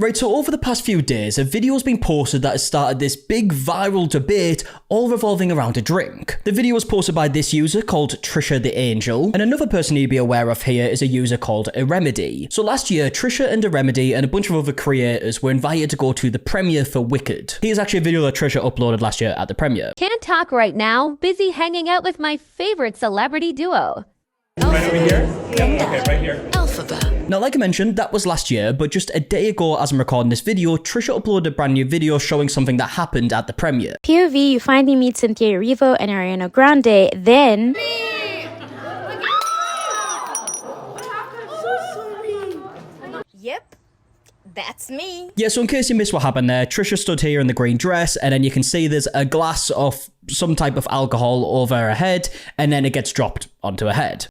Right, so over the past few days, a video has been posted that has started this big viral debate all revolving around a drink. The video was posted by this user called Trisha the Angel, and another person you'd be aware of here is a user called Iremide. So last year, Trisha and Iremide and a bunch of other creators were invited to go to the premiere for Wicked. Here's actually a video that Trisha uploaded last year at the premiere. Can't talk right now, busy hanging out with my favorite celebrity duo. Right over here? Yeah, okay, right here. Alphabet. Now, like I mentioned, that was last year, but just a day ago as I'm recording this video, Trisha uploaded a brand new video showing something that happened at the premiere. POV, you finally meet Cynthia Erivo and Ariana Grande, then... Yep. That's me. Yeah, so in case you missed what happened there, Trisha stood here in the green dress, and then you can see there's a glass of some type of alcohol over her head, and then it gets dropped onto her head.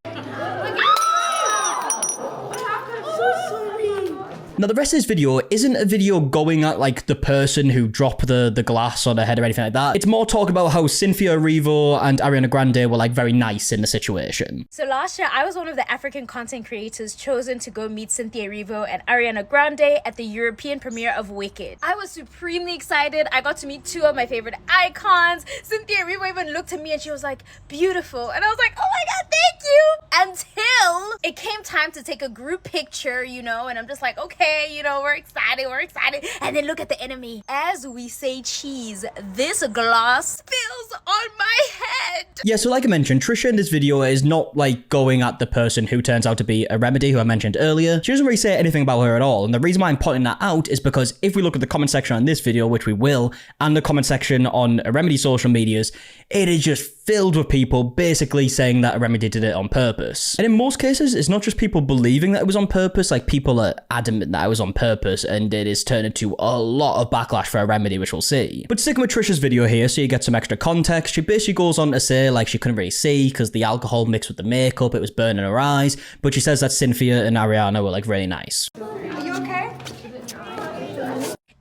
Now, the rest of this video isn't a video going at, like, the person who dropped the glass on her head or anything like that. It's more talk about how Cynthia Erivo and Ariana Grande were, like, very nice in the situation. So last year, I was one of the African content creators chosen to go meet Cynthia Erivo and Ariana Grande at the European premiere of Wicked. I was supremely excited. I got to meet two of my favorite icons. Cynthia Erivo even looked at me and she was like, beautiful. And I was like, oh my God, thank you. Until it came time to take a group picture, you know, and I'm just like, okay, you know, we're excited. And then look at the enemy. As we say cheese, this glass spills on my head. Yeah, so like I mentioned, Trisha in this video is not, like, going at the person who turns out to be Iremide, who I mentioned earlier. She doesn't really say anything about her at all. And the reason why I'm pointing that out is because if we look at the comment section on this video, which we will, and the comment section on Iremide's social medias, it is just filled with people basically saying that Iremide did it on purpose. And in most cases, it's not just people believing that it was on purpose, like people are adamant that it was on purpose, and it is turned into a lot of backlash for Iremide, which we'll see. But sticking with Trisha's video here, so you get some extra context, she basically goes on to say, like, she couldn't really see because the alcohol mixed with the makeup, it was burning her eyes, but she says that Cynthia and Ariana were, like, really nice. Are you okay?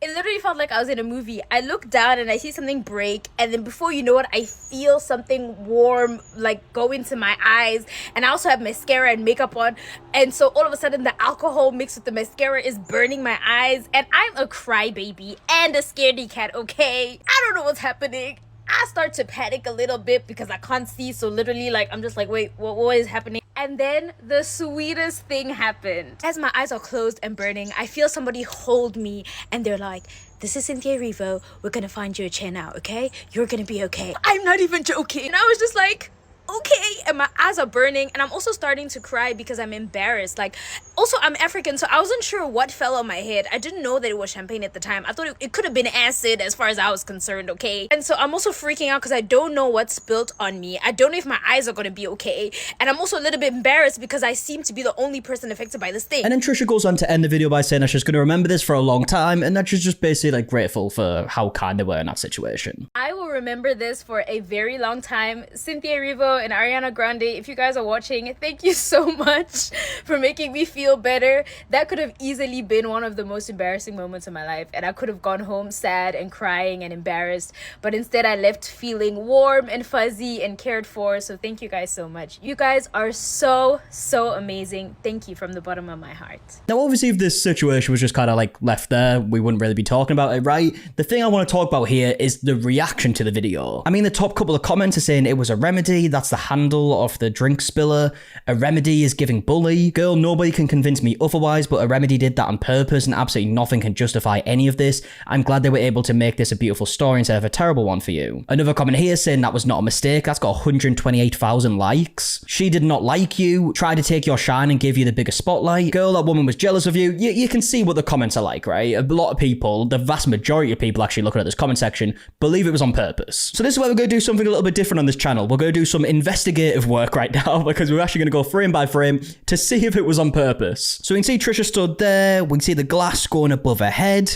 It literally felt like I was in a movie. I look down and I see something break, and then before you know it, I feel something warm like go into my eyes, and I also have mascara and makeup on, and so all of a sudden the alcohol mixed with the mascara is burning my eyes, and I'm a crybaby and a scaredy cat, okay? I don't know what's happening. I start to panic a little bit because I can't see, so literally, like, I'm just like, wait, what is happening? And then the sweetest thing happened. As my eyes are closed and burning, I feel somebody hold me, and they're like, this is Cynthia Erivo, we're gonna find you a chair now, okay? You're gonna be okay. I'm not even joking. And I was just like, okay, and my eyes are burning, and I'm also starting to cry because I'm embarrassed. Like, also I'm African, so I wasn't sure what fell on my head. I didn't know that it was champagne at the time. I thought it could have been acid as far as I was concerned, okay? And so I'm also freaking out because I don't know what spilled on me. I don't know if my eyes are gonna be okay, and I'm also a little bit embarrassed because I seem to be the only person affected by this thing. And then Trisha goes on to end the video by saying that she's going to remember this for a long time, and that she's just basically, like, grateful for how kind they were in that situation. I will remember this for a very long time. Cynthia Erivo and Ariana Grande, if you guys are watching, thank you so much for making me feel better. That could have easily been one of the most embarrassing moments of my life, and I could have gone home sad and crying and embarrassed, but instead I left feeling warm and fuzzy and cared for. So thank you guys so much. You guys are so amazing. Thank you from the bottom of my heart. Now, obviously, if this situation was just kind of, like, left there, we wouldn't really be talking about it, right? The thing I want to talk about here is the reaction to the video. I mean, the top couple of comments are saying it was Iremide, that's the handle of the drink spiller. Iremide is giving bully. Girl, nobody can convince me otherwise, but Iremide did that on purpose, and absolutely nothing can justify any of this. I'm glad they were able to make this a beautiful story instead of a terrible one for you. Another comment here saying that was not a mistake. That's got 128,000 likes. She did not like you, tried to take your shine and give you the bigger spotlight. Girl, that woman was jealous of you. You can see what the comments are like, right? A lot of people, the vast majority of people actually looking at this comment section, believe it was on purpose. So this is where we're going to do something a little bit different on this channel. We're going to do some investigative work right now, because we're actually going to go frame by frame to see if it was on purpose. So we can see Trisha stood there. We can see the glass going above her head.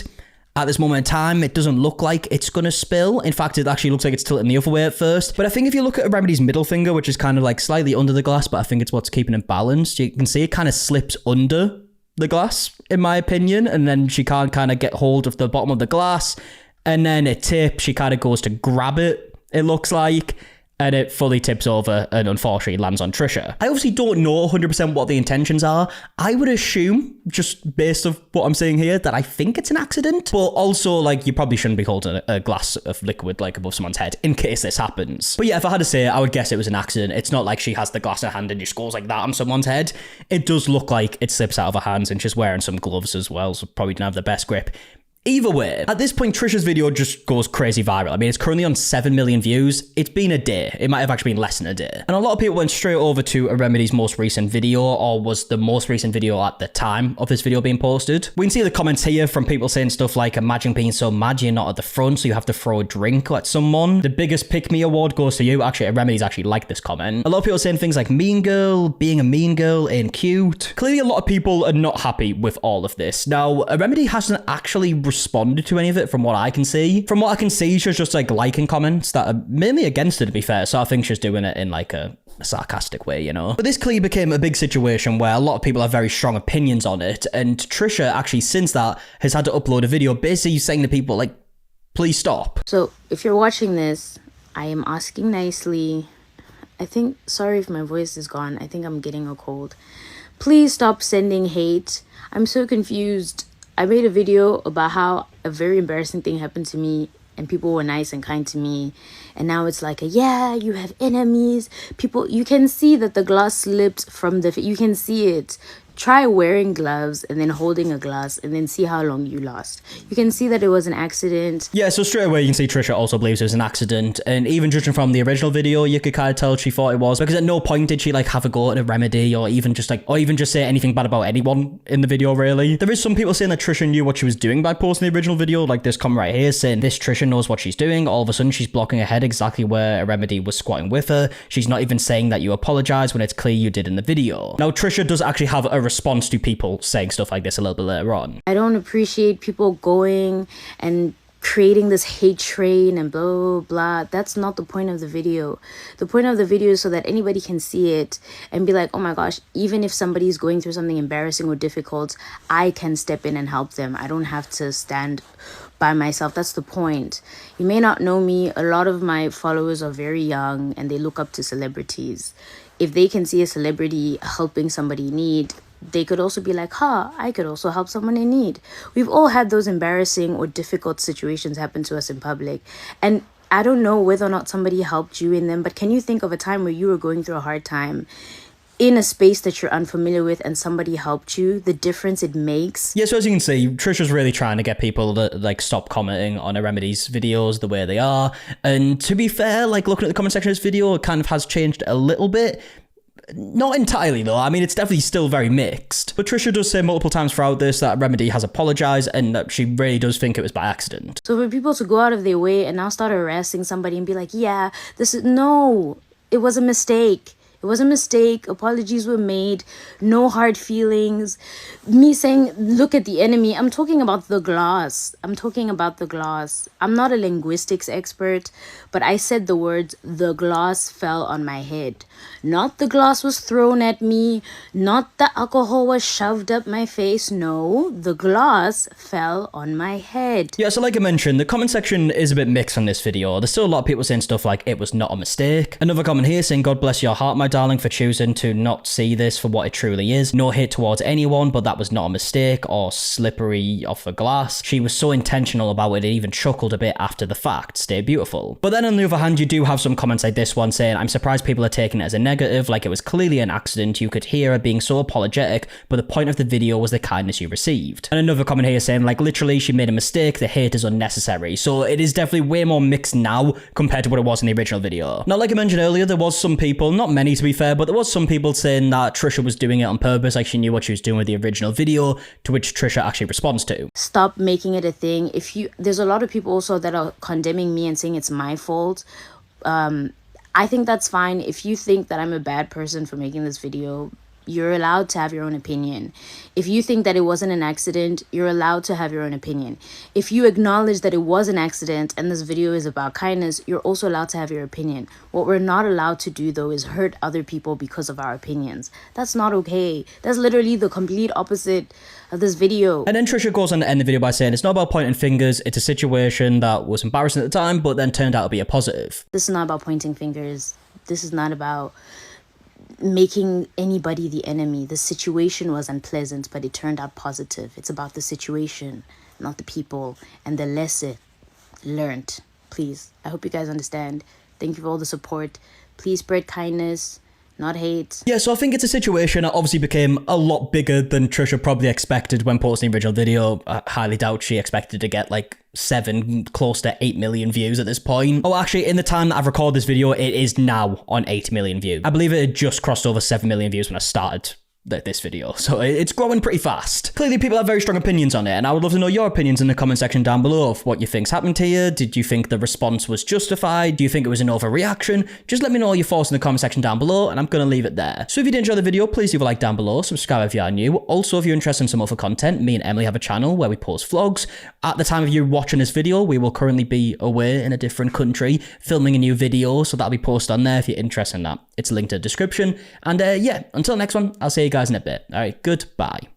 At this moment in time, it doesn't look like it's going to spill. In fact, it actually looks like it's tilting the other way at first. But I think if you look at Iremide's middle finger, which is kind of like slightly under the glass, but I think it's what's keeping it balanced, you can see it kind of slips under the glass, in my opinion. And then she can't kind of get hold of the bottom of the glass. And then it tips. She kind of goes to grab it, it looks like. and it fully tips over and unfortunately lands on Trisha. I obviously don't know 100% what the intentions are. I would assume, just based on what I'm saying here, that I think it's an accident, but also like you probably shouldn't be holding a glass of liquid like above someone's head in case this happens. But yeah, if I had to say, I would guess it was an accident. It's not like she has the glass in her hand and just goes like that on someone's head. It does look like it slips out of her hands, and she's wearing some gloves as well, so probably didn't have the best grip. Either way, at this point, Trisha's video just goes crazy viral. I mean, it's currently on 7 million views. It's been a day. It might have actually been less than a day. And a lot of people went straight over to Iremede's most recent video, or was the most recent video at the time of this video being posted. We can see the comments here from people saying stuff like, imagine being so mad you're not at the front, so you have to throw a drink at someone. The biggest pick me award goes to you. Actually, Iremede's actually liked this comment. A lot of people saying things like mean girl, being a mean girl ain't cute. Clearly, a lot of people are not happy with all of this. Now, Iremide hasn't actually responded to any of it from what I can see. From what I can see, she's just like liking comments that are mainly against her, to be fair, so I think she's doing it in like a sarcastic way, you know. But this clearly became a big situation where a lot of people have very strong opinions on it, and Trisha actually since that has had to upload a video basically saying to people like, please stop. So if you're watching this, I am asking nicely. Sorry if my voice is gone. I think I'm getting a cold. Please stop sending hate. I'm so confused. I made a video about how a very embarrassing thing happened to me and people were nice and kind to me. And now it's like, yeah, you have enemies. People, you can see that the glass slipped from you can see it. Try wearing gloves and then holding a glass and then see how long you last. You can see that it was an accident. Yeah, so straight away you can see Trisha also believes it was an accident, and even judging from the original video, you could kind of tell she thought it was, because at no point did she like have a go at Iremide or even just say anything bad about anyone in the video, really. There is some people saying that Trisha knew what she was doing by posting the original video, like this comment right here saying this Trisha knows what she's doing. All of a sudden she's blocking her head exactly where Iremide was squatting with her. She's not even saying that you apologize when it's clear you did in the video. Now Trisha does actually have a response to people saying stuff like this a little bit later on. I don't appreciate people going and creating this hate train and blah, blah, blah. That's not the point of the video. The point of the video is so that anybody can see it and be like, oh my gosh, even if somebody's going through something embarrassing or difficult, I can step in and help them. I don't have to stand by myself. That's the point. You may not know me. A lot of my followers are very young and they look up to celebrities. If they can see a celebrity helping somebody in need, they could also be like, I could also help someone in need. We've all had those embarrassing or difficult situations happen to us in public. And I don't know whether or not somebody helped you in them, but can you think of a time where you were going through a hard time in a space that you're unfamiliar with and somebody helped you, the difference it makes? Yeah, so as you can see, Trisha's really trying to get people to like stop commenting on Iremede's videos the way they are. And to be fair, like looking at the comment section of this video, it kind of has changed a little bit. Not entirely though. I mean, it's definitely still very mixed. But Trisha does say multiple times throughout this that Iremide has apologized and that she really does think it was by accident. So for people to go out of their way and now start harassing somebody and be like, yeah, no, it was a mistake. It was a mistake. Apologies were made. No hard feelings. Me saying, look at the enemy. I'm talking about the glass. I'm not a linguistics expert, but I said the words, the glass fell on my head. Not the glass was thrown at me. Not the alcohol was shoved up my face. No, the glass fell on my head. Yeah, so like I mentioned, the comment section is a bit mixed on this video. There's still a lot of people saying stuff like, it was not a mistake. Another comment here saying, God bless your heart, my darling, for choosing to not see this for what it truly is. No hate towards anyone, but that was not a mistake or slippery off a glass. She was so intentional about it, it even chuckled a bit after the fact. Stay beautiful. But then on the other hand, you do have some comments like this one saying, I'm surprised people are taking it as a negative, like it was clearly an accident. You could hear her being so apologetic, but the point of the video was the kindness you received. And another comment here saying, like, literally, she made a mistake. The hate is unnecessary. So it is definitely way more mixed now compared to what it was in the original video. Now, like I mentioned earlier, there was some people, not many to be fair, but there was some people saying that Trisha was doing it on purpose, like she knew what she was doing with the original video, to which Trisha actually responds to. Stop making it a thing. There's a lot of people also that are condemning me and saying it's my fault. I think that's fine. If you think that I'm a bad person for making this video, You're allowed to have your own opinion. If you think that it wasn't an accident, you're allowed to have your own opinion. If you acknowledge that it was an accident and this video is about kindness, you're also allowed to have your opinion. What we're not allowed to do, though, is hurt other people because of our opinions. That's not okay. That's literally the complete opposite of this video. And then Trisha goes on to end the video by saying it's not about pointing fingers, it's a situation that was embarrassing at the time, but then turned out to be a positive. This is not about pointing fingers. This is not about making anybody the enemy. The situation was unpleasant, but it turned out positive. It's about the situation, not the people, and the lesson learned. Please, I hope you guys understand. Thank you for all the support. Please spread kindness, not hate. Yeah, so I think it's a situation that obviously became a lot bigger than Trisha probably expected when posting the original video. I highly doubt she expected to get like 7, close to 8 million views at this point. Oh, actually, in the time that I've recorded this video, it is now on 8 million views. I believe it had just crossed over 7 million views when I started this video, so it's growing pretty fast. Clearly people have very strong opinions on it, and I would love to know your opinions in the comment section down below of what you think's happened to you. Did you think the response was justified? Do you think it was an overreaction? Just let me know all your thoughts in the comment section down below, and I'm gonna leave it there. So if you did enjoy the video, please leave a like down below, subscribe if you are new. Also, if you're interested in some other content, me and Emily have a channel where we post vlogs. At the time of you watching this video, we will currently be away in a different country filming a new video, so that'll be posted on there if you're interested in that. It's linked in the description. And yeah, until next one, I'll see you guys in a bit. All right, goodbye.